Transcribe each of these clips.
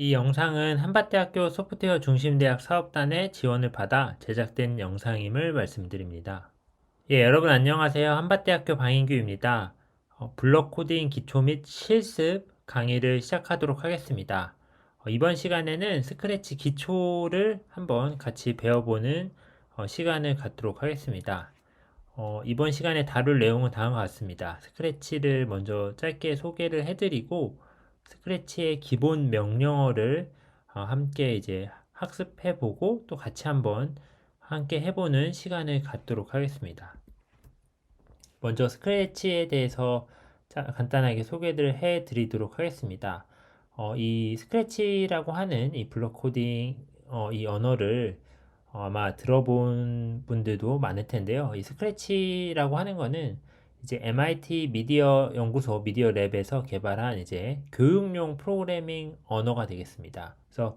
이 영상은 한밭대학교 소프트웨어 중심대학 사업단의 지원을 받아 제작된 영상임을 말씀드립니다. 예, 여러분 안녕하세요. 한밭대학교 방인규입니다. 블록 코딩 기초 및 실습 강의를 시작하도록 하겠습니다. 이번 시간에는 스크래치 기초를 한번 같이 배워보는 시간을 갖도록 하겠습니다. 이번 시간에 다룰 내용은 다음과 같습니다. 스크래치를 먼저 짧게 소개를 해드리고 스크래치의 기본 명령어를 함께 이제 학습해보고 또 같이 한번 함께 해보는 시간을 갖도록 하겠습니다. 먼저 스크래치에 대해서 간단하게 소개를 해드리도록 하겠습니다. 이 스크래치라고 하는 이 블록 코딩 이 언어를 아마 들어본 분들도 많을 텐데요. 이 스크래치라고 하는 거는 이제 MIT 미디어 연구소 미디어 랩에서 개발한 이제 교육용 프로그래밍 언어가 되겠습니다. 그래서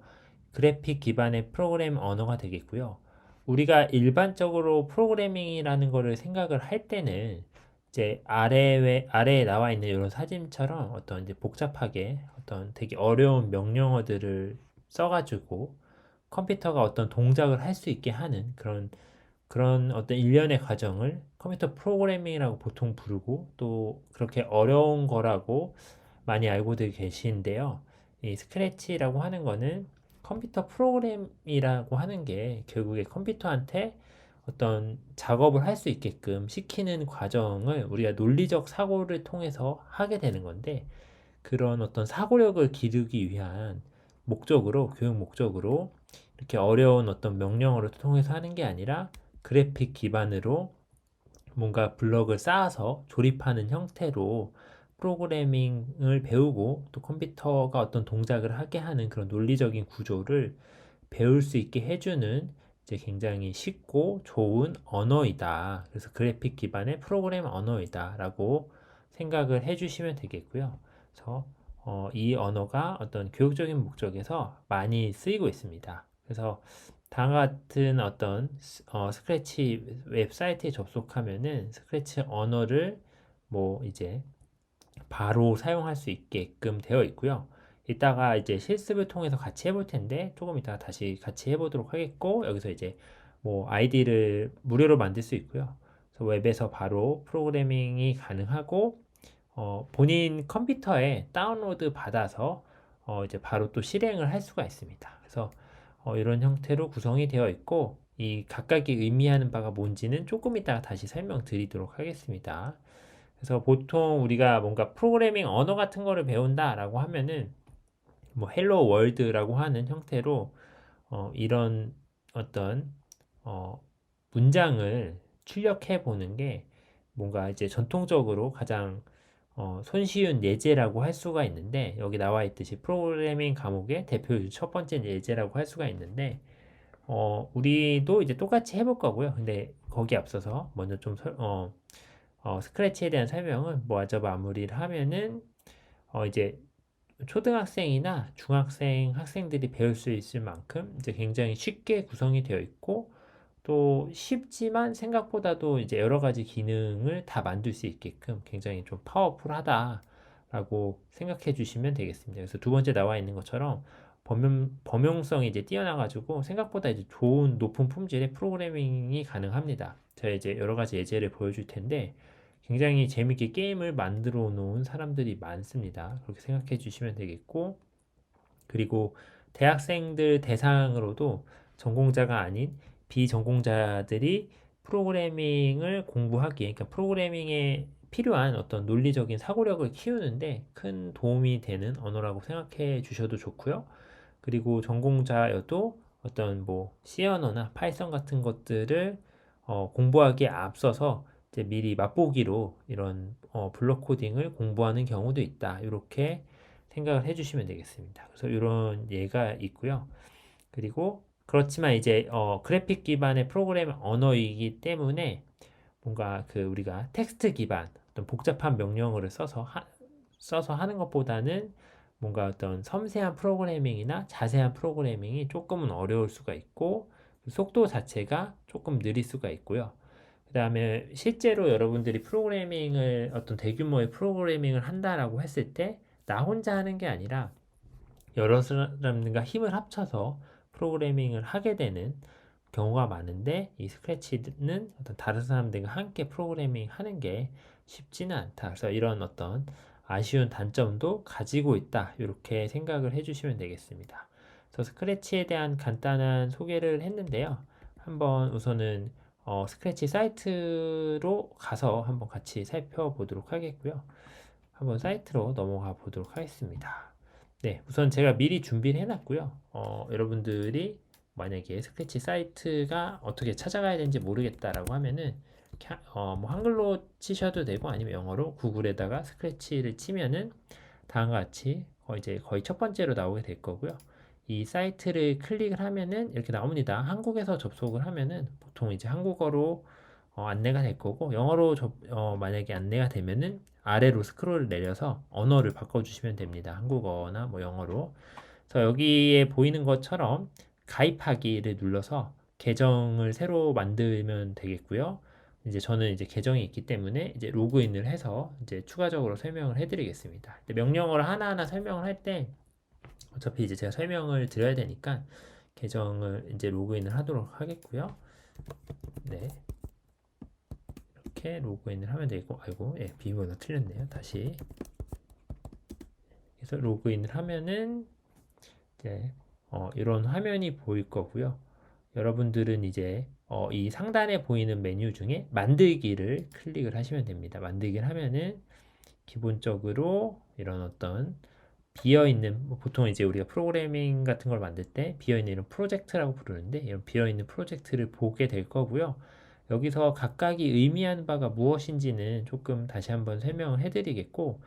그래픽 기반의 프로그램 언어가 되겠고요. 우리가 일반적으로 프로그래밍이라는 거를 생각을 할 때는 이제 아래에 나와 있는 이런 사진처럼 어떤 이제 복잡하게 어떤 되게 어려운 명령어들을 써가지고 컴퓨터가 어떤 동작을 할 수 있게 하는 그런 어떤 일련의 과정을 컴퓨터 프로그래밍이라고 보통 부르고 또 그렇게 어려운 거라고 많이 알고들 계시는데요. 이 스크래치라고 하는 거는 컴퓨터 프로그램이라고 하는 게 결국에 컴퓨터한테 어떤 작업을 할 수 있게끔 시키는 과정을 우리가 논리적 사고를 통해서 하게 되는 건데 그런 어떤 사고력을 기르기 위한 목적으로, 교육 목적으로 이렇게 어려운 어떤 명령어를 통해서 하는 게 아니라 그래픽 기반으로 뭔가 블럭을 쌓아서 조립하는 형태로 프로그래밍을 배우고 또 컴퓨터가 어떤 동작을 하게 하는 그런 논리적인 구조를 배울 수 있게 해주는 이제 굉장히 쉽고 좋은 언어이다. 그래서 그래픽 기반의 프로그램 언어이다라고 생각을 해주시면 되겠고요. 그래서 이 언어가 어떤 교육적인 목적에서 많이 쓰이고 있습니다. 그래서 다음과 같은 어떤 스크래치 웹사이트에 접속하면은 스크래치 언어를 뭐 이제 바로 사용할 수 있게끔 되어 있고요. 이따가 이제 실습을 통해서 같이 해볼 텐데 조금 이따가 다시 같이 해보도록 하겠고 여기서 이제 뭐 아이디를 무료로 만들 수 있고요. 그래서 웹에서 바로 프로그래밍이 가능하고 본인 컴퓨터에 다운로드 받아서 이제 바로 또 실행을 할 수가 있습니다. 그래서 이런 형태로 구성이 되어 있고 이 각각이 의미하는 바가 뭔지는 조금 이따가 다시 설명드리도록 하겠습니다. 그래서 보통 우리가 뭔가 프로그래밍 언어 같은 거를 배운다라고 하면은 뭐 헬로 월드라고 하는 형태로 이런 어떤 어, 문장을 출력해 보는 게 뭔가 이제 전통적으로 가장 손쉬운 예제라고 할 수가 있는데 여기 나와 있듯이 프로그래밍 과목의 대표 첫 번째 예제라고 할 수가 있는데 우리도 이제 똑같이 해볼 거고요. 근데 거기 앞서서 먼저 좀 스크래치에 대한 설명을 먼저 마무리를 하면은 이제 초등학생이나 중학생 학생들이 배울 수 있을 만큼 이제 굉장히 쉽게 구성이 되어 있고 또 쉽지만 생각보다도 이제 여러 가지 기능을 다 만들 수 있게끔 굉장히 좀 파워풀하다라고 생각해 주시면 되겠습니다. 그래서 두 번째 나와 있는 것처럼 범용성이 이제 뛰어나가지고 생각보다 이제 좋은 높은 품질의 프로그래밍이 가능합니다. 제가 이제 여러 가지 예제를 보여줄 텐데 굉장히 재밌게 게임을 만들어 놓은 사람들이 많습니다. 그렇게 생각해 주시면 되겠고 그리고 대학생들 대상으로도 전공자가 아닌 비전공자들이 프로그래밍을 공부하기에, 그러니까 프로그래밍에 필요한 어떤 논리적인 사고력을 키우는데 큰 도움이 되는 언어라고 생각해 주셔도 좋고요. 그리고 전공자여도 어떤 뭐 C 언어나 파이썬 같은 것들을 공부하기에 앞서서 이제 미리 맛보기로 이런 블록 코딩을 공부하는 경우도 있다. 이렇게 생각을 해주시면 되겠습니다. 그래서 이런 예가 있고요. 그리고 그렇지만 이제 그래픽 기반의 프로그램 언어이기 때문에 뭔가 그 우리가 텍스트 기반 어떤 복잡한 명령어를 써서 하는 것보다는 뭔가 어떤 섬세한 프로그래밍이나 자세한 프로그래밍이 조금은 어려울 수가 있고 속도 자체가 조금 느릴 수가 있고요. 그 다음에 실제로 여러분들이 프로그래밍을 어떤 대규모의 프로그래밍을 한다라고 했을 때 나 혼자 하는 게 아니라 여러 사람들과 힘을 합쳐서 프로그래밍을 하게 되는 경우가 많은데 이 스크래치는 어떤 다른 사람들과 함께 프로그래밍 하는 게 쉽지는 않다. 그래서 이런 어떤 아쉬운 단점도 가지고 있다. 이렇게 생각을 해주시면 되겠습니다. 그래서 스크래치에 대한 간단한 소개를 했는데요. 한번 우선은 스크래치 사이트로 가서 한번 같이 살펴보도록 하겠고요. 한번 사이트로 넘어가 보도록 하겠습니다. 네, 우선 제가 미리 준비를 해놨고요. 여러분들이 만약에 스크래치 사이트가 어떻게 찾아가야 되는지 모르겠다라고 하면은 뭐 한글로 치셔도 되고 아니면 영어로 구글에다가 스크래치를 치면은 다음과 같이 이제 거의 첫 번째로 나오게 될 거고요. 이 사이트를 클릭을 하면은 이렇게 나옵니다. 한국에서 접속을 하면은 보통 이제 한국어로 안내가 될 거고 영어로 만약에 안내가 되면은 아래로 스크롤을 내려서 언어를 바꿔주시면 됩니다. 한국어나 뭐 영어로. 그래서 여기에 보이는 것처럼 가입하기를 눌러서 계정을 새로 만들면 되겠고요. 이제 저는 이제 계정이 있기 때문에 이제 로그인을 해서 이제 추가적으로 설명을 해드리겠습니다. 명령어를 하나하나 설명을 할 때 어차피 이제 제가 설명을 드려야 되니까 계정을 이제 로그인을 하도록 하겠고요. 네. 이렇게 로그인을 하면 되고, 아이고, 예, 비밀번호 틀렸네요. 다시. 그래서 로그인을 하면은 이제 이런 화면이 보일 거고요. 여러분들은 이제 이 상단에 보이는 메뉴 중에 만들기를 클릭을 하시면 됩니다. 만들기를 하면은 기본적으로 이런 어떤 비어있는 뭐 보통 이제 우리가 프로그래밍 같은 걸 만들 때 비어있는 이런 프로젝트라고 부르는데 이런 비어있는 프로젝트를 보게 될 거고요. 여기서 각각이 의미하는 바가 무엇인지는 조금 다시 한번 설명을 해드리겠고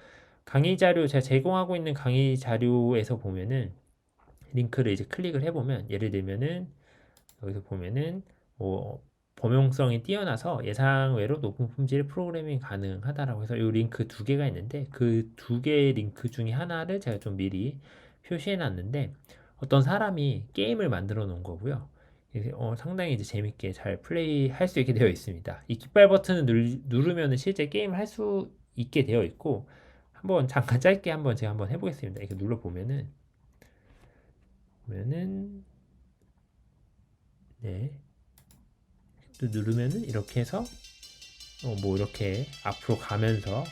강의 자료 제가 제공하고 있는 강의 자료에서 보면은 링크를 이제 클릭을 해보면 예를 들면은 여기서 보면은 뭐 범용성이 뛰어나서 예상외로 높은 품질의 프로그래밍이 가능하다라고 해서 이 링크 두 개가 있는데 그 두 개의 링크 중에 하나를 제가 좀 미리 표시해 놨는데 어떤 사람이 게임을 만들어 놓은 거고요. 상당히 이제 재밌게 잘 플레이 할 수 있게 되어 있습니다. 이 깃발 버튼을 누르면 실제 게임을 할 수 있게 되어 있고 한번 잠깐 짧게 한번 제가 한번 해보겠습니다. 이렇게 눌러 보면은 네. 또 누르면은 이렇게 해서 뭐 이렇게 앞으로 가면서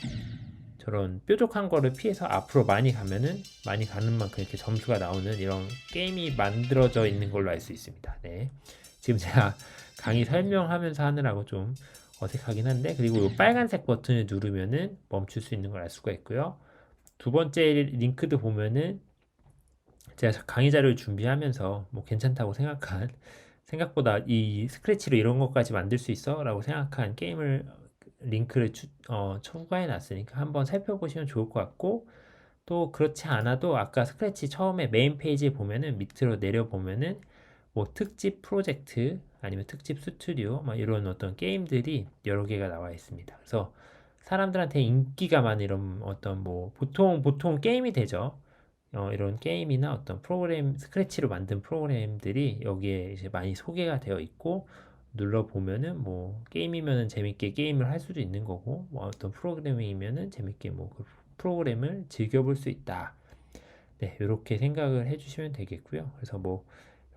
저런 뾰족한 거를 피해서 앞으로 많이 가면은 많이 가는 만큼 이렇게 점수가 나오는 이런 게임이 만들어져 있는 걸로 알 수 있습니다. 네. 지금 제가 강의 설명하면서 하느라고 좀 어색하긴 한데 그리고 이 빨간색 버튼을 누르면은 멈출 수 있는 걸 알 수가 있고요. 두 번째 링크도 보면은 제가 강의 자료를 준비하면서 뭐 괜찮다고 생각한 생각보다 이 스크래치로 이런 것까지 만들 수 있어? 라고 생각한 게임을 링크를 추가해 놨으니까 한번 살펴보시면 좋을 것 같고 또 그렇지 않아도 아까 스크래치 처음에 메인 페이지에 보면은 밑으로 내려 보면은 뭐 특집 프로젝트 아니면 특집 스튜디오 막 이런 어떤 게임들이 여러 개가 나와 있습니다. 그래서 사람들한테 인기가 많은 이런 어떤 뭐 보통 게임이 되죠. 이런 게임이나 어떤 프로그램, 스크래치로 만든 프로그램들이 여기에 이제 많이 소개가 되어 있고, 눌러보면은 뭐, 게임이면은 재밌게 게임을 할 수도 있는 거고, 뭐 어떤 프로그래밍이면은 재밌게 뭐, 그 프로그램을 즐겨볼 수 있다. 네, 이렇게 생각을 해주시면 되겠고요. 그래서 뭐,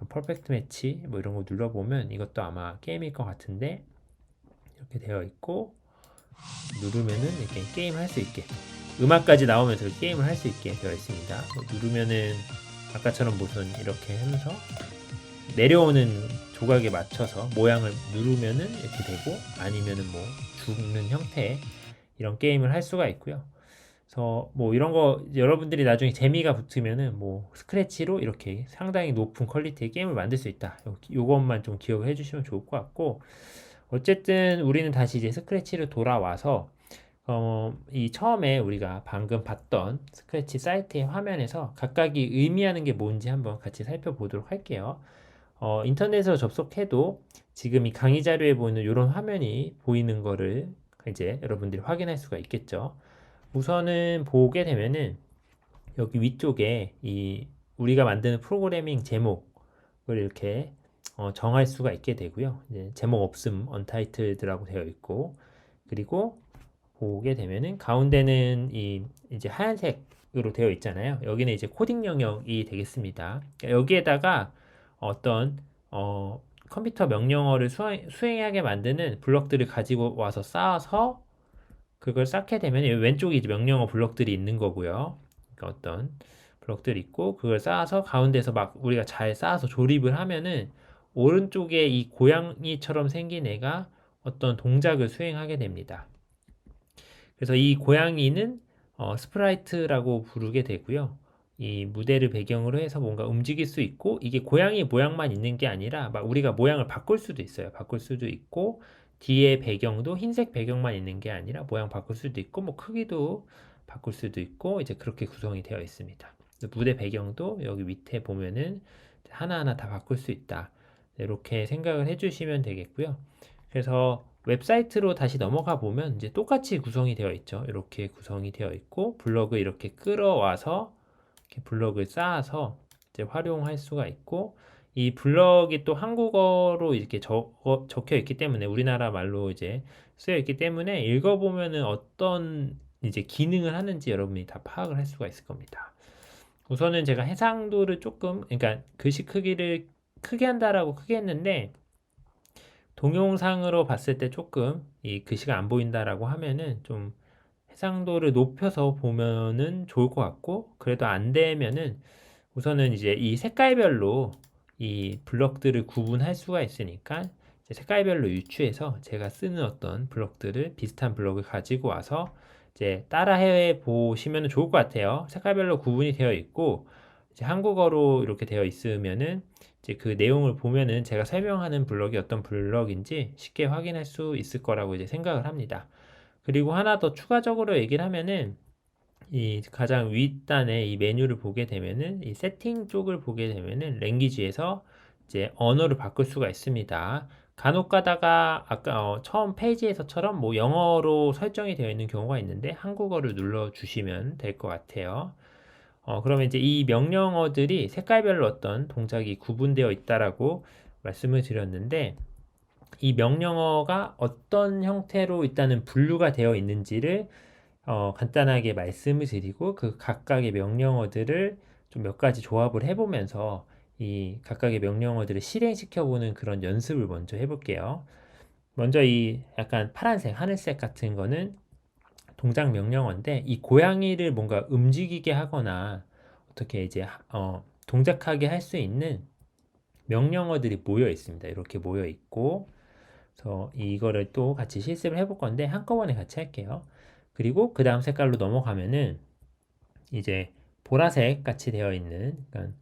퍼펙트 매치 뭐 이런 거 눌러보면 이것도 아마 게임일 것 같은데, 이렇게 되어 있고, 누르면은 이렇게 게임을 할 수 있게 음악까지 나오면서 게임을 할 수 있게 되어 있습니다. 누르면은 아까처럼 무슨 이렇게 하면서 내려오는 조각에 맞춰서 모양을 누르면은 이렇게 되고 아니면은 뭐 죽는 형태의 이런 게임을 할 수가 있고요. 그래서 뭐 이런 거 여러분들이 나중에 재미가 붙으면은 뭐 스크래치로 이렇게 상당히 높은 퀄리티의 게임을 만들 수 있다. 요것만 좀 기억을 해주시면 좋을 것 같고 어쨌든 우리는 다시 이제 스크래치로 돌아와서 이 처음에 우리가 방금 봤던 스크래치 사이트의 화면에서 각각이 의미하는 게 뭔지 한번 같이 살펴보도록 할게요. 인터넷으로 접속해도 지금 이 강의 자료에 보이는 이런 화면이 보이는 거를 이제 여러분들이 확인할 수가 있겠죠. 우선은 보게 되면은 여기 위쪽에 이 우리가 만드는 프로그래밍 제목을 이렇게 정할 수가 있게 되고요. 이제 제목 없음, 언타이틀드라고 되어 있고, 그리고 보게 되면은 가운데는 이제 하얀색으로 블럭으로 되어 있잖아요. 여기는 이제 코딩 영역이 되겠습니다. 그러니까 여기에다가 어떤 컴퓨터 명령어를 수행하게 만드는 블럭들을 가지고 와서 쌓아서 그걸 쌓게 되면 왼쪽에 이제 명령어 블럭들이 있는 거고요. 그러니까 어떤 블럭들이 있고 그걸 쌓아서 가운데서 막 우리가 잘 쌓아서 조립을 하면은 오른쪽에 이 고양이처럼 생긴 애가 어떤 동작을 수행하게 됩니다. 그래서 이 고양이는 스프라이트라고 부르게 되고요. 이 무대를 배경으로 해서 뭔가 움직일 수 있고 이게 고양이 모양만 있는 게 아니라 막 우리가 모양을 바꿀 수도 있어요. 바꿀 수도 있고 뒤에 배경도 흰색 배경만 있는 게 아니라 모양 바꿀 수도 있고 뭐 크기도 바꿀 수도 있고 이제 그렇게 구성이 되어 있습니다. 무대 배경도 여기 밑에 보면은 하나하나 다 바꿀 수 있다. 이렇게 생각을 해주시면 되겠고요. 그래서 웹사이트로 다시 넘어가 보면 이제 똑같이 구성이 되어 있죠. 이렇게 구성이 되어 있고 블럭을 이렇게 끌어와서 이렇게 블럭을 쌓아서 이제 활용할 수가 있고 이 블럭이 또 한국어로 이렇게 적혀 있기 때문에 우리나라 말로 이제 쓰여 있기 때문에 읽어보면은 어떤 이제 기능을 하는지 여러분이 다 파악을 할 수가 있을 겁니다. 우선은 제가 해상도를 조금 그러니까 글씨 크기를 크게 한다라고 크게 했는데 동영상으로 봤을 때 조금 이 글씨가 안 보인다라고 하면은 좀 해상도를 높여서 보면은 좋을 것 같고 그래도 안 되면은 우선은 이제 이 색깔별로 이 블럭들을 구분할 수가 있으니까 이제 색깔별로 유추해서 제가 쓰는 어떤 블럭들을 비슷한 블럭을 가지고 와서 이제 따라해 보시면 좋을 것 같아요. 색깔별로 구분이 되어 있고 이제 한국어로 이렇게 되어 있으면은 이제 그 내용을 보면은 제가 설명하는 블럭이 어떤 블럭인지 쉽게 확인할 수 있을 거라고 이제 생각을 합니다. 그리고 하나 더 추가적으로 얘기를 하면은 이 가장 윗단에 이 메뉴를 보게 되면은 이 세팅 쪽을 보게 되면은 랭귀지에서 이제 언어를 바꿀 수가 있습니다. 간혹 가다가 아까 처음 페이지에서처럼 뭐 영어로 설정이 되어 있는 경우가 있는데 한국어를 눌러 주시면 될 것 같아요. 그러면 이제 이 명령어들이 색깔별로 어떤 동작이 구분되어 있다라고 말씀을 드렸는데 이 명령어가 어떤 형태로 일단은 분류가 되어 있는지를 간단하게 말씀을 드리고 그 각각의 명령어들을 좀 몇 가지 조합을 해보면서 이 각각의 명령어들을 실행시켜 보는 그런 연습을 먼저 해볼게요. 먼저 이 약간 파란색, 하늘색 같은 거는 동작 명령어인데 이 고양이를 뭔가 움직이게 하거나 어떻게 이제 동작하게 할 수 있는 명령어들이 모여 있습니다. 이렇게 모여 있고 그래서 이거를 또 같이 실습을 해볼 건데 한꺼번에 같이 할게요. 그리고 그 다음 색깔로 넘어가면은 이제 보라색 같이 되어 있는 그러니까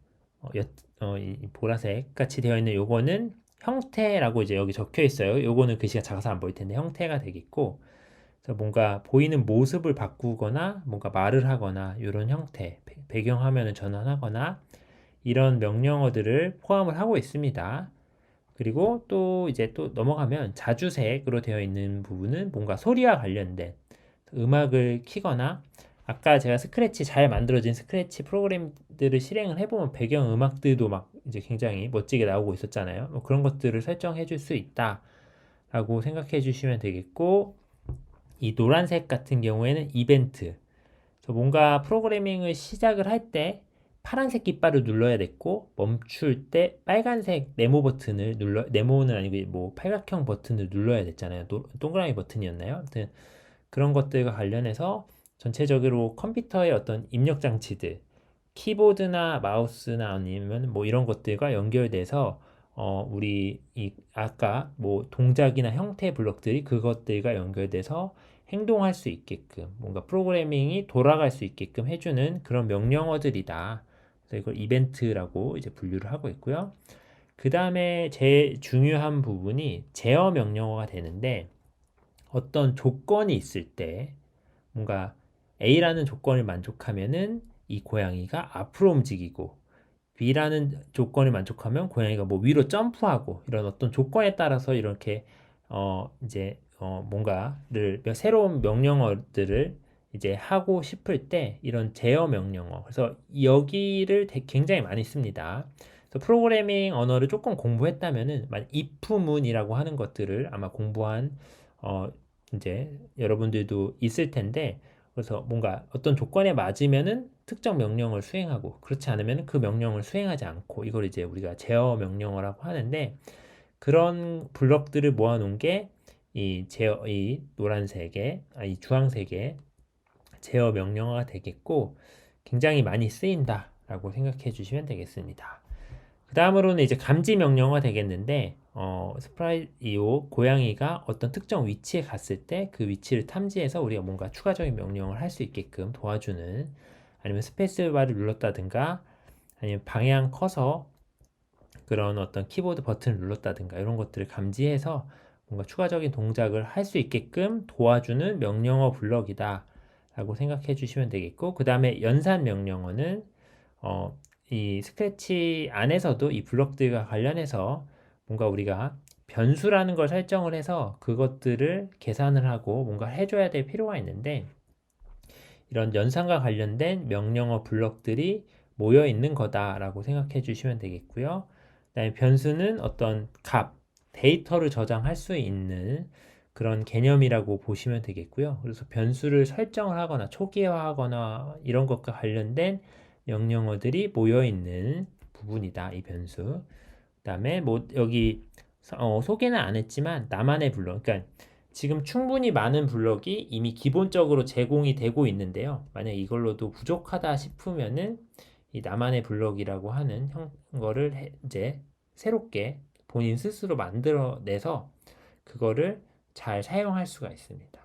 이 보라색 같이 되어 있는 요거는 형태라고 이제 여기 적혀 있어요. 요거는 글씨가 작아서 안 보일 텐데 형태가 되겠고 그래서 뭔가 보이는 모습을 바꾸거나 뭔가 말을 하거나 이런 형태 배경 화면을 전환하거나 이런 명령어들을 포함을 하고 있습니다. 그리고 또 이제 또 넘어가면 자주색으로 되어 있는 부분은 뭔가 소리와 관련된 음악을 키거나 아까 제가 스크래치 잘 만들어진 스크래치 프로그램들을 실행을 해보면 배경 음악들도 막 이제 굉장히 멋지게 나오고 있었잖아요. 뭐 그런 것들을 설정해 줄 수 있다라고 생각해 주시면 되겠고 이 노란색 같은 경우에는 이벤트. 그래서 뭔가 프로그래밍을 시작을 할 때 파란색 깃발을 눌러야 됐고 멈출 때 빨간색 네모 버튼을 네모는 아니고 뭐 팔각형 버튼을 눌러야 됐잖아요. 동그라미 버튼이었나요? 아무튼 그런 것들과 관련해서 전체적으로 컴퓨터의 어떤 입력 장치들 키보드나 마우스나 아니면 뭐 이런 것들과 연결돼서 우리 이 아까 뭐 동작이나 형태 블록들이 그것들과 연결돼서 행동할 수 있게끔 뭔가 프로그래밍이 돌아갈 수 있게끔 해주는 그런 명령어들이다. 그래서 이걸 이벤트라고 이제 분류를 하고 있고요. 그 다음에 제일 중요한 부분이 제어 명령어가 되는데 어떤 조건이 있을 때 뭔가 A라는 조건을 만족하면은 이 고양이가 앞으로 움직이고 B라는 조건을 만족하면 고양이가 뭐 위로 점프하고 이런 어떤 조건에 따라서 이렇게 이제 뭔가를 새로운 명령어들을 이제 하고 싶을 때 이런 제어 명령어 그래서 여기를 굉장히 많이 씁니다. 그래서 프로그래밍 언어를 조금 공부했다면은 if문이라고 하는 것들을 아마 공부한 이제 여러분들도 있을 텐데 그래서 뭔가 어떤 조건에 맞으면은 특정 명령을 수행하고 그렇지 않으면 그 명령을 수행하지 않고 이걸 이제 우리가 제어 명령어라고 하는데 그런 블럭들을 모아놓은 게 이 제어 이 노란색의 이 주황색의 제어 명령어가 되겠고 굉장히 많이 쓰인다라고 생각해 주시면 되겠습니다. 그 다음으로는 이제 감지 명령어가 되겠는데 스프라이트이오 고양이가 어떤 특정 위치에 갔을 때 그 위치를 탐지해서 우리가 뭔가 추가적인 명령을 할 수 있게끔 도와주는 아니면 스페이스바를 눌렀다든가 아니면 방향 커서 그런 어떤 키보드 버튼을 눌렀다든가 이런 것들을 감지해서 뭔가 추가적인 동작을 할 수 있게끔 도와주는 명령어 블럭이다 라고 생각해 주시면 되겠고 그 다음에 연산 명령어는 이 스크래치 안에서도 이 블럭들과 관련해서 뭔가 우리가 변수라는 걸 설정을 해서 그것들을 계산을 하고 뭔가 해줘야 될 필요가 있는데 이런 연산과 관련된 명령어 블럭들이 모여 있는 거다라고 생각해 주시면 되겠고요. 그다음에 변수는 어떤 값, 데이터를 저장할 수 있는 그런 개념이라고 보시면 되겠고요. 그래서 변수를 설정을 하거나 초기화하거나 이런 것과 관련된 명령어들이 모여 있는 부분이다. 이 변수. 그다음에 뭐 여기 소개는 안 했지만 나만의 블록. 그러니까 지금 충분히 많은 블럭이 이미 기본적으로 제공이 되고 있는데요. 만약 이걸로도 부족하다 싶으면은 이 나만의 블럭이라고 하는 거를 이제 새롭게 본인 스스로 만들어내서 그거를 잘 사용할 수가 있습니다.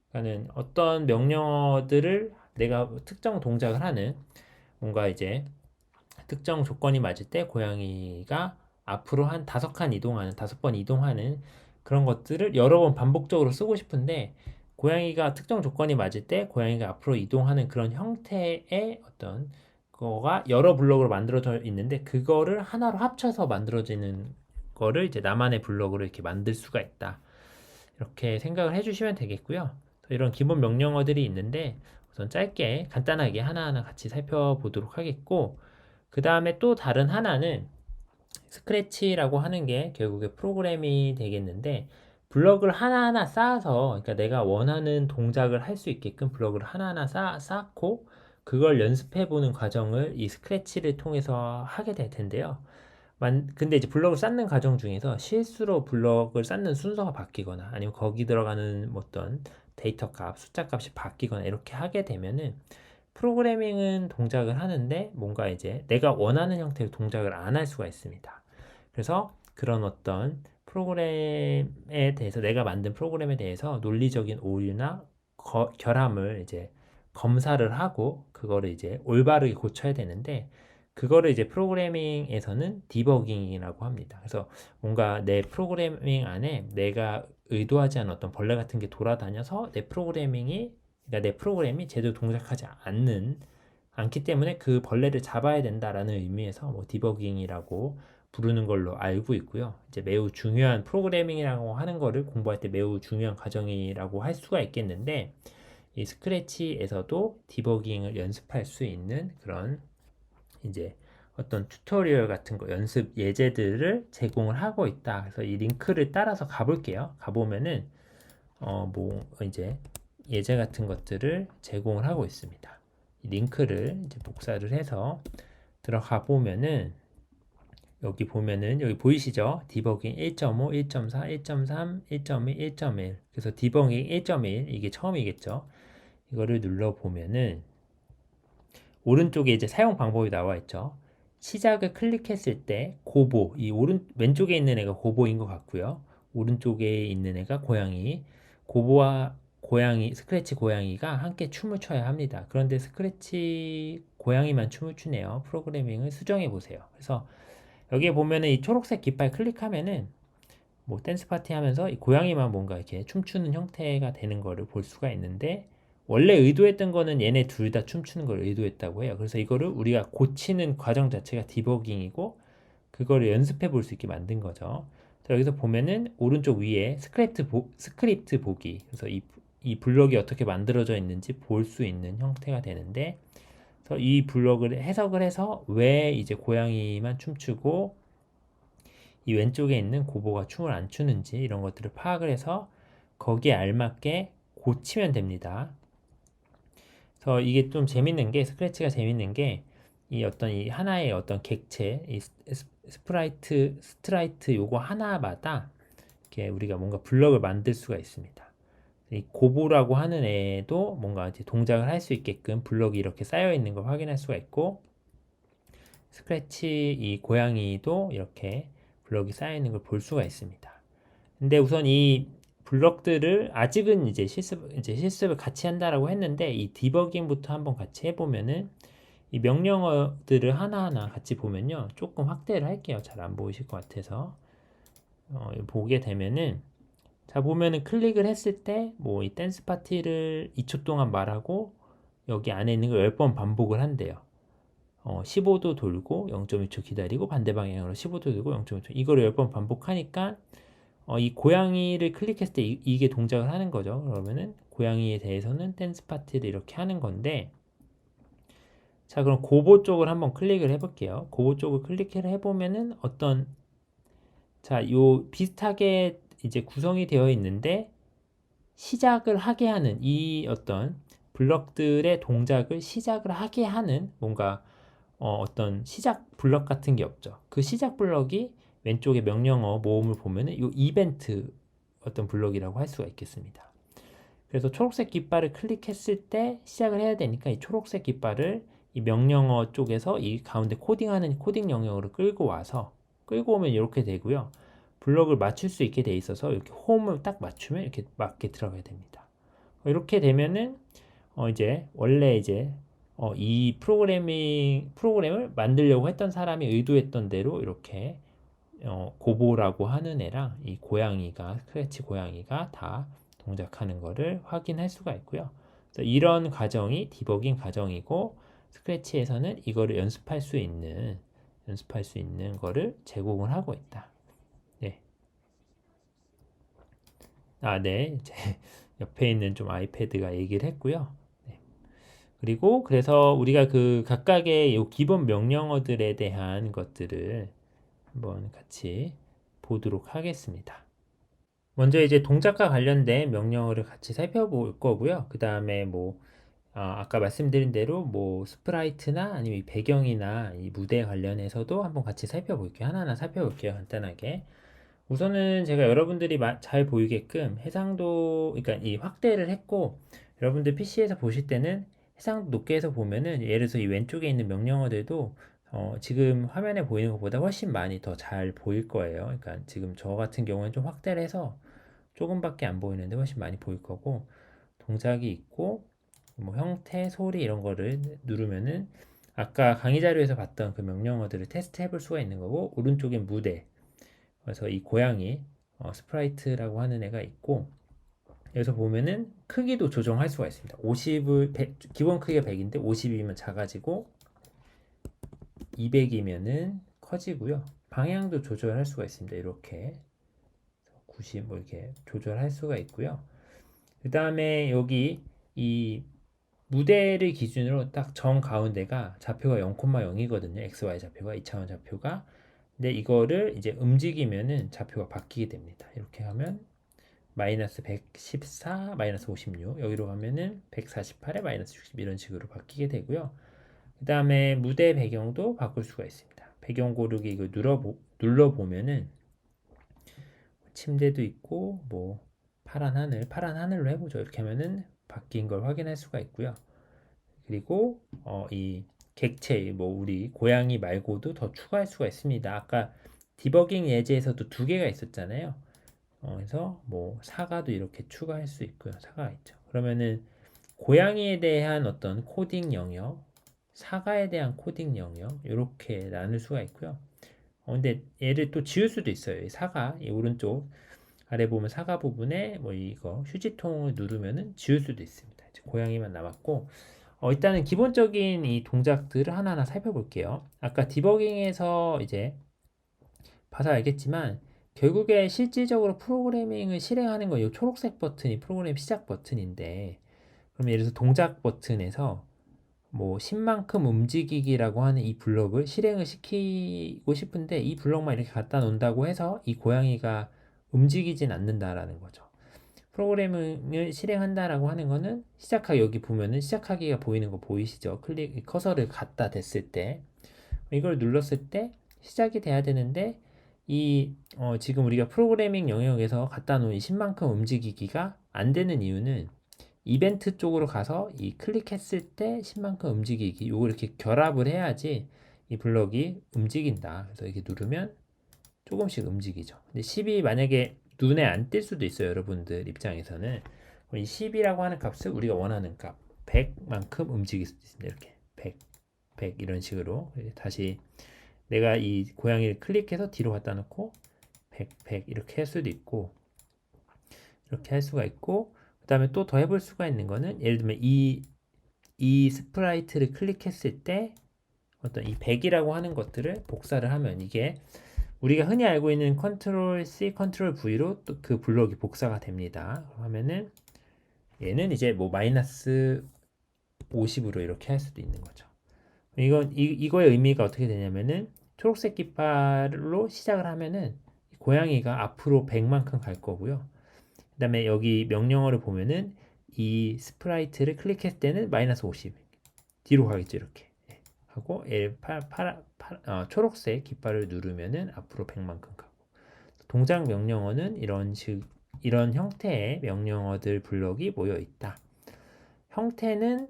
그러니까는 어떤 명령어들을 내가 특정 동작을 하는 뭔가 이제 특정 조건이 맞을 때 고양이가 앞으로 한 5칸 이동하는 5번 이동하는 그런 것들을 여러 번 반복적으로 쓰고 싶은데 고양이가 특정 조건이 맞을 때 고양이가 앞으로 이동하는 그런 형태의 어떤 거가 여러 블록으로 만들어져 있는데 그거를 하나로 합쳐서 만들어지는 거를 이제 나만의 블록으로 이렇게 만들 수가 있다. 이렇게 생각을 해주시면 되겠고요. 이런 기본 명령어들이 있는데 우선 짧게 간단하게 하나하나 같이 살펴보도록 하겠고 그 다음에 또 다른 하나는 스크래치라고 하는 게 결국에 프로그램이 되겠는데 블럭을 하나하나 쌓아서 그러니까 내가 원하는 동작을 할 수 있게끔 블럭을 하나하나 쌓고 그걸 연습해 보는 과정을 이 스크래치를 통해서 하게 될 텐데요. 근데 이제 블럭을 쌓는 과정 중에서 실수로 블럭을 쌓는 순서가 바뀌거나 아니면 거기 들어가는 어떤 데이터 값, 숫자 값이 바뀌거나 이렇게 하게 되면은 프로그래밍은 동작을 하는데 뭔가 이제 내가 원하는 형태의 동작을 안 할 수가 있습니다. 그래서 그런 어떤 프로그램에 대해서 내가 만든 프로그램에 대해서 논리적인 오류나 결함을 이제 검사를 하고 그거를 이제 올바르게 고쳐야 되는데 그거를 이제 프로그래밍에서는 디버깅이라고 합니다. 그래서 뭔가 내 프로그래밍 안에 내가 의도하지 않은 어떤 벌레 같은 게 돌아다녀서 그러니까 내 프로그램이 제대로 동작하지 않기 때문에 그 벌레를 잡아야 된다라는 의미에서 뭐 디버깅이라고 부르는 걸로 알고 있고요. 이제 매우 중요한 프로그래밍이라고 하는 거를 공부할 때 매우 중요한 과정이라고 할 수가 있겠는데 이 스크래치에서도 디버깅을 연습할 수 있는 그런 이제 어떤 튜토리얼 같은 거 연습 예제들을 제공을 하고 있다. 그래서 이 링크를 따라서 가볼게요. 가보면은 뭐 이제 예제 같은 것들을 제공을 하고 있습니다. 이 링크를 이제 복사를 해서 들어가 보면은 여기 보면은 여기 보이시죠? 디버깅 1.5, 1.4, 1.3, 1.2, 1.1 그래서 디버깅 1.1 이게 처음이겠죠? 이거를 눌러 보면은 오른쪽에 이제 사용 방법이 나와 있죠. 시작을 클릭했을 때 고보, 왼쪽에 있는 애가 고보인 것 같고요. 오른쪽에 있는 애가 고양이. 고보와 고양이, 스크래치 고양이가 함께 춤을 춰야 합니다. 그런데 스크래치 고양이만 춤을 추네요. 프로그래밍을 수정해 보세요. 그래서 여기에 보면은 이 초록색 깃발 클릭하면은 뭐 댄스 파티 하면서 이 고양이만 뭔가 이렇게 춤추는 형태가 되는 거를 볼 수가 있는데 원래 의도했던 거는 얘네 둘 다 춤추는 걸 의도했다고 해요. 그래서 이거를 우리가 고치는 과정 자체가 디버깅이고 그거를 연습해 볼 수 있게 만든 거죠. 자, 여기서 보면은 오른쪽 위에 스크립트 보기. 그래서 이 블럭이 어떻게 만들어져 있는지 볼 수 있는 형태가 되는데 그래서 이 블럭을 해석을 해서 왜 이제 고양이만 춤추고 이 왼쪽에 있는 고보가 춤을 안 추는지 이런 것들을 파악을 해서 거기에 알맞게 고치면 됩니다. 그래서 이게 좀 재밌는 게, 스크래치가 재밌는 게, 이 하나의 어떤 객체, 스트라이트 요거 하나마다 이렇게 우리가 뭔가 블럭을 만들 수가 있습니다. 이 고보라고 하는 애도 뭔가 이제 동작을 할 수 있게끔 블럭이 이렇게 쌓여 있는 걸 확인할 수가 있고, 스크래치 이 고양이도 이렇게 블럭이 쌓여 있는 걸 볼 수가 있습니다. 근데 우선 이 블럭들을 아직은 이제 실습을 같이 한다라고 했는데, 이 디버깅부터 한번 같이 해보면은 이 명령어들을 하나하나 같이 보면요, 조금 확대를 할게요. 잘 안 보이실 것 같아서 보게 되면은, 자 보면은 클릭을 했을 때 뭐 이 댄스 파티를 2초 동안 말하고 여기 안에 있는 걸 10번 반복을 한대요. 15도 돌고 0.1초 기다리고 반대 방향으로 15도 돌고 0.1초, 이거를 10번 반복하니까 이 고양이를 클릭했을 때 이게 동작을 하는 거죠. 그러면은 고양이에 대해서는 댄스 파티를 이렇게 하는 건데, 자 그럼 고보 쪽을 한번 클릭을 해볼게요. 고보 쪽을 클릭을 해보면은 요 비슷하게 이제 구성이 되어 있는데, 시작을 하게 하는 이 어떤 블럭들의 동작을 시작을 하게 하는 뭔가 어떤 시작 블럭 같은 게 없죠. 그 시작 블럭이 왼쪽에 명령어 모음을 보면은 이 이벤트 어떤 블럭이라고 할 수가 있겠습니다. 그래서 초록색 깃발을 클릭했을 때 시작을 해야 되니까 이 초록색 깃발을 이 명령어 쪽에서 이 가운데 코딩하는 코딩 영역으로 끌고 오면 이렇게 되고요. 블럭을 맞출 수 있게 돼 있어서 이렇게 홈을 딱 맞추면 이렇게 맞게 들어가야 됩니다. 이렇게 되면은 이제 원래 이제 이 프로그램을 만들려고 했던 사람이 의도했던 대로 이렇게 고보라고 하는 애랑 이 고양이가, 스크래치 고양이가 다 동작하는 거를 확인할 수가 있고요. 그래서 이런 과정이 디버깅 과정이고, 스크래치에서는 이거를 연습할 수 있는 거를 제공을 하고 있다. 네. 네. 제 옆에 있는 좀 아이패드가 얘기를 했고요. 네. 그리고 그래서 우리가 그 각각의 요 기본 명령어들에 대한 것들을 한번 같이 보도록 하겠습니다. 먼저 이제 동작과 관련된 명령어를 같이 살펴볼 거고요. 그 다음에 뭐 아까 말씀드린 대로 뭐 스프라이트나 아니면 이 배경이나 이 무대 관련해서도 한번 같이 살펴볼게요. 하나하나 살펴볼게요. 간단하게. 우선은 제가 여러분들이 잘 보이게끔 해상도, 그러니까 이 확대를 했고, 여러분들 PC에서 보실 때는 해상도 높게 해서 보면은, 예를 들어서 이 왼쪽에 있는 명령어들도 지금 화면에 보이는 것보다 훨씬 많이 더 잘 보일 거예요. 그러니까 지금 저 같은 경우는 좀 확대를 해서 조금밖에 안 보이는데 훨씬 많이 보일 거고, 동작이 있고 뭐 형태, 소리 이런 거를 누르면은 아까 강의 자료에서 봤던 그 명령어들을 테스트 해볼 수가 있는 거고, 오른쪽엔 무대, 그래서 이 고양이 스프라이트라고 하는 애가 있고, 여기서 보면은 크기도 조정할 수가 있습니다. 50을 기본 크기가 100인데 50이면 작아지고 200이면은 커지고요. 방향도 조절할 수가 있습니다. 이렇게 90 뭐 이렇게 조절할 수가 있고요. 그 다음에 여기 이 무대를 기준으로 딱 정 가운데가 좌표가 0,0이거든요. XY 좌표가 2차원 좌표가. 근데 이거를 이제 움직이면은 좌표가 바뀌게 됩니다. 이렇게 하면 마이너스 114, 마이너스 56, 여기로 가면은 148에 마이너스 60 이런 식으로 바뀌게 되고요. 그 다음에 무대 배경도 바꿀 수가 있습니다. 배경 고르기 이거 눌러보면은 침대도 있고 뭐 파란 하늘로 해보죠. 이렇게 하면은 바뀐 걸 확인할 수가 있고요. 그리고 이 객체, 뭐 우리 고양이 말고도 더 추가할 수가 있습니다. 아까 디버깅 예제에서도 두 개가 있었잖아요. 그래서 뭐 사과도 이렇게 추가할 수 있고요. 사과가 있죠. 그러면은 고양이에 대한 어떤 코딩 영역, 사과에 대한 코딩 영역 이렇게 나눌 수가 있고요. 근데 얘를 또 지울 수도 있어요. 이 사과, 이 오른쪽 아래 보면 사과 부분에 뭐 이거 휴지통을 누르면은 지울 수도 있습니다. 이제 고양이만 남았고, 일단은 기본적인 이 동작들을 하나하나 살펴볼게요. 아까 디버깅에서 이제 봐서 알겠지만 결국에 실질적으로 프로그래밍을 실행하는 거 이 초록색 버튼이 프로그램 시작 버튼인데, 그럼 예를 들어서 동작 버튼에서 뭐 10만큼 움직이기라고 하는 이 블럭을 실행을 시키고 싶은데 이 블럭만 이렇게 갖다 놓는다고 해서 이 고양이가 움직이진 않는다라는 거죠. 프로그래밍을 실행한다라고 하는 거는 시작하기, 여기 보면은 시작하기가 보이는 거 보이시죠? 커서를 갖다 댔을 때 이걸 눌렀을 때 시작이 돼야 되는데 지금 우리가 프로그래밍 영역에서 갖다 놓은 이 10만큼 움직이기가 안 되는 이유는 이벤트 쪽으로 가서 이 클릭했을 때 10만큼 움직이기 요거 이렇게 결합을 해야지 이 블럭이 움직인다. 그래서 이렇게 누르면 조금씩 움직이죠. 근데 10이 만약에 눈에 안 띌 수도 있어요. 여러분들 입장에서는 이 10이라고 하는 값을 우리가 원하는 값 100만큼 움직일 수도 있습니다. 이렇게 100 이런 식으로 다시 내가 이 고양이를 클릭해서 뒤로 갖다 놓고 100 이렇게 할 수도 있고 이렇게 할 수가 있고 그 다음에 또 더 해볼 수가 있는 거는 예를 들면 이 스프라이트를 클릭했을 때 어떤 이 100이라고 하는 것들을 복사를 하면 이게 우리가 흔히 알고 있는 컨트롤 C, 컨트롤 V로 또 그 블록이 복사가 됩니다. 하면은 얘는 이제 뭐 마이너스 50으로 이렇게 할 수도 있는 거죠. 이거의 의미가 어떻게 되냐면은 초록색 깃발로 시작을 하면은 고양이가 앞으로 100만큼 갈 거고요. 그 다음에 여기 명령어를 보면은 이 스프라이트를 클릭했을 때는 마이너스 50 뒤로 가겠죠. 이렇게 하고 초록색 깃발을 누르면은 앞으로 100만큼 가고 동작 명령어는 이런 형태의 명령어들 블록이 모여 있다. 형태는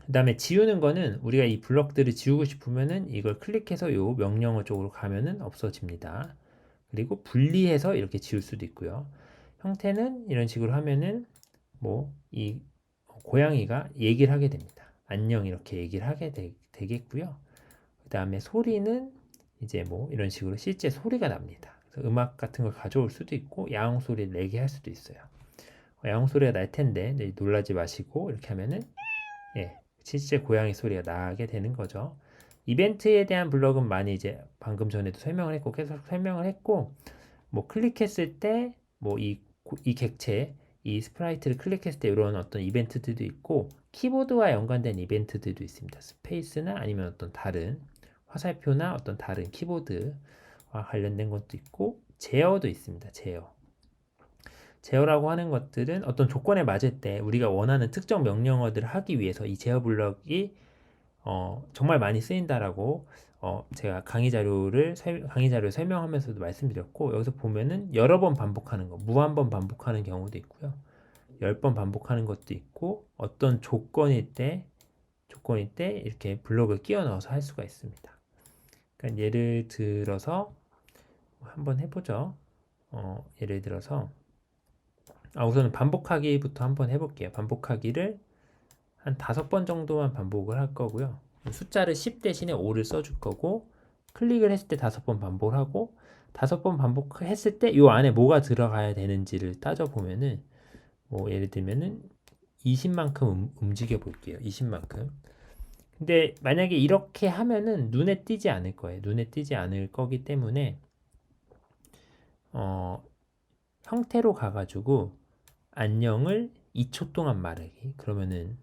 그 다음에 지우는 거는 우리가 이 블럭들을 지우고 싶으면은 이걸 클릭해서 요 명령어 쪽으로 가면은 없어집니다. 그리고 분리해서 이렇게 지울 수도 있고요. 형태는 이런 식으로 하면은 뭐 이 고양이가 얘기를 하게 됩니다. 안녕 이렇게 얘기를 하게 되겠고요. 그 다음에 소리는 이제 뭐 이런 식으로 실제 소리가 납니다. 그래서 음악 같은 걸 가져올 수도 있고 야옹 소리를 내게 할 수도 있어요. 야옹 소리가 날 텐데 놀라지 마시고 이렇게 하면은 실제 고양이 소리가 나게 되는 거죠. 이벤트에 대한 블럭은 많이 이제 방금 전에도 설명을 했고 계속 설명을 했고 뭐 클릭했을 때 뭐 이 객체 이 스프라이트를 클릭했을 때 이런 어떤 이벤트들도 있고 키보드와 연관된 이벤트들도 있습니다. 스페이스나 아니면 어떤 다른 화살표나 어떤 다른 키보드와 관련된 것도 있고 제어도 있습니다. 제어라고 하는 것들은 어떤 조건에 맞을 때 우리가 원하는 특정 명령어들을 하기 위해서 이 제어 블럭이 정말 많이 쓰인다라고 제가 강의 자료를 설명하면서도 말씀드렸고 여기서 보면은 여러 번 반복하는 거, 무한 번 반복하는 경우도 있고요. 10번 반복하는 것도 있고 어떤 조건일 때 이렇게 블록을 끼워 넣어서 할 수가 있습니다. 그러니까 예를 들어서 한번 해보죠. 예를 들어서 우선은 반복하기부터 한번 해볼게요. 반복하기를 한 5번 정도만 반복을 할 거고요. 숫자를 10 대신에 5를 써줄 거고 클릭을 했을 때 5번 반복을 하고 5번 반복했을 때 이 안에 뭐가 들어가야 되는지를 따져보면은 뭐 예를 들면은 20만큼 움직여 볼게요. 20만큼. 근데 만약에 이렇게 하면은 눈에 띄지 않을 거예요. 눈에 띄지 않을 거기 때문에 형태로 가가지고 안녕을 2초 동안 말하기. 그러면은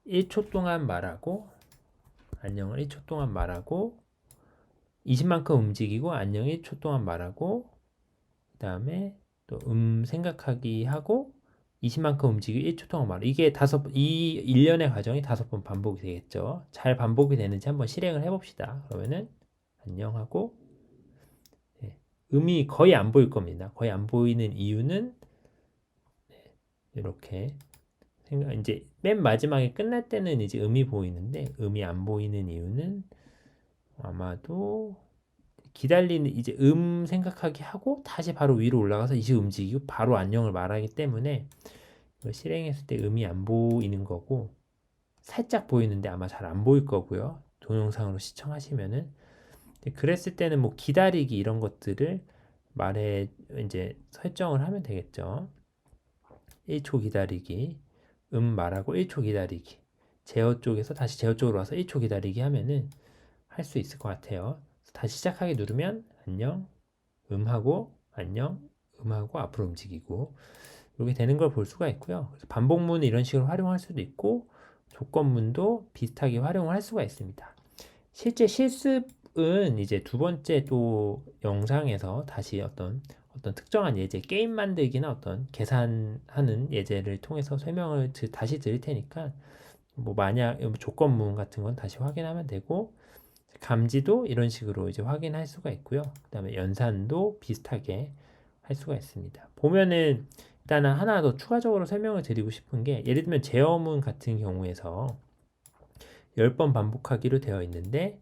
1초 동안 말하고 안녕을 1초 동안 말하고 20만큼 움직이고 안녕 1초 동안 말하고 그 다음에 또 생각하기 하고 20만큼 움직이고 1초 동안 말하고 이 일련의 과정이 5번 반복이 되겠죠. 잘 반복이 되는지 한번 실행을 해봅시다. 그러면은 안녕하고 음이 거의 안 보일 겁니다. 거의 안 보이는 이유는 이렇게 이제 맨 마지막에 끝날 때는 이제 음이 보이는데 음이 안 보이는 이유는 아마도 기다리는 이제 생각하기 하고 다시 바로 위로 올라가서 이제 움직이고 바로 안녕을 말하기 때문에 실행했을 때 음이 안 보이는 거고 살짝 보이는데 아마 잘 안 보일 거고요. 동영상으로 시청하시면은 그랬을 때는 뭐 기다리기 이런 것들을 이제 설정을 하면 되겠죠. 1초 기다리기 말하고 1초 기다리기 제어 쪽에서 다시 제어 쪽으로 와서 1초 기다리기 하면은 할 수 있을 것 같아요. 다시 시작하기 누르면 안녕 하고 안녕 하고 앞으로 움직이고 이렇게 되는 걸 볼 수가 있고요. 그래서 반복문 이런 식으로 활용할 수도 있고 조건문도 비슷하게 활용을 할 수가 있습니다. 실제 실습은 이제 두 번째 또 영상에서 다시 어떤 어떤 특정한 예제, 게임 만들기나 어떤 계산하는 예제를 통해서 설명을 다시 드릴 테니까 뭐 만약 조건문 같은 건 다시 확인하면 되고, 감지도 이런 식으로 이제 확인할 수가 있고요. 그다음에 연산도 비슷하게 할 수가 있습니다. 보면은 일단은 하나 더 추가적으로 설명을 드리고 싶은 게, 예를 들면 제어문 같은 경우에서 10번 반복하기로 되어 있는데,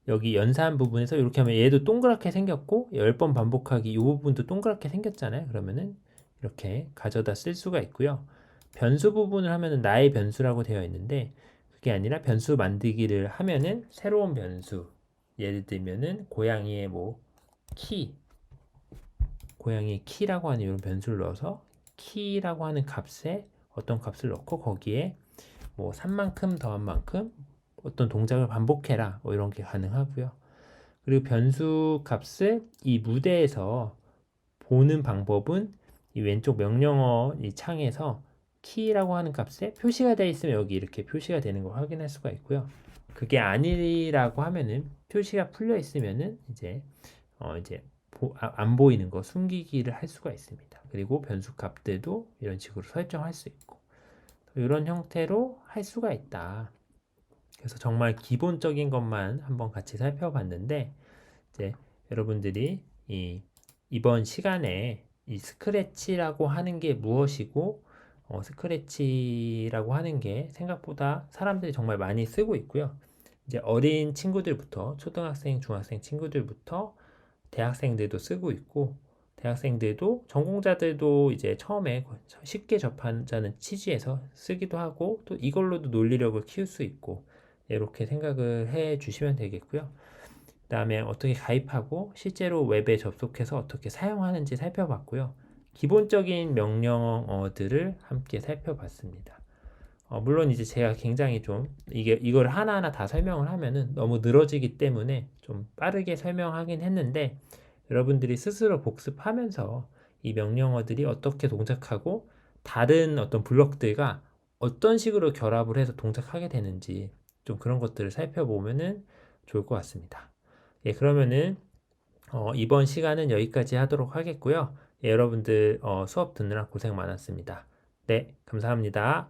여기 연산 부분에서 이렇게 하면 얘도 동그랗게 생겼고 10번 반복하기 이 부분도 동그랗게 생겼잖아요. 그러면은 이렇게 가져다 쓸 수가 있고요. 변수 부분을 하면은 나의 변수라고 되어 있는데, 그게 아니라 변수 만들기를 하면은 새로운 변수, 예를 들면은 고양이의 뭐 키, 고양이 키라고 하는 이런 변수를 넣어서 키라고 하는 값에 어떤 값을 넣고 거기에 뭐 3만큼 더한 만큼 어떤 동작을 반복해라, 뭐 이런 게 가능하고요. 그리고 변수 값을 이 무대에서 보는 방법은 이 왼쪽 명령어 이 창에서 키라고 하는 값에 표시가 되어 있으면 여기 이렇게 표시가 되는 걸 확인할 수가 있고요. 그게 아니라고 하면은, 표시가 풀려 있으면은 이제 안 보이는 거 숨기기를 할 수가 있습니다. 그리고 변수 값들도 이런 식으로 설정할 수 있고, 이런 형태로 할 수가 있다. 그래서 정말 기본적인 것만 한번 같이 살펴봤는데, 이제 여러분들이 이번 시간에 이 스크래치라고 하는 게 무엇이고, 스크래치라고 하는 게 생각보다 사람들이 정말 많이 쓰고 있고요. 이제 어린 친구들부터 초등학생, 중학생 친구들부터 대학생들도 쓰고 있고, 대학생들도 전공자들도 이제 처음에 쉽게 접하자는 취지에서 쓰기도 하고, 또 이걸로도 논리력을 키울 수 있고, 이렇게 생각을 해 주시면 되겠고요. 그다음에 어떻게 가입하고 실제로 웹에 접속해서 어떻게 사용하는지 살펴봤고요. 기본적인 명령어들을 함께 살펴봤습니다. 물론 이제 제가 굉장히 좀 이걸 하나하나 다 설명을 하면은 너무 늘어지기 때문에 좀 빠르게 설명하긴 했는데, 여러분들이 스스로 복습하면서 이 명령어들이 어떻게 동작하고 다른 어떤 블록들과 어떤 식으로 결합을 해서 동작하게 되는지, 좀 그런 것들을 살펴보면은 좋을 것 같습니다. 예, 그러면은 이번 시간은 여기까지 하도록 하겠고요. 예, 여러분들 수업 듣느라 고생 많았습니다. 네, 감사합니다.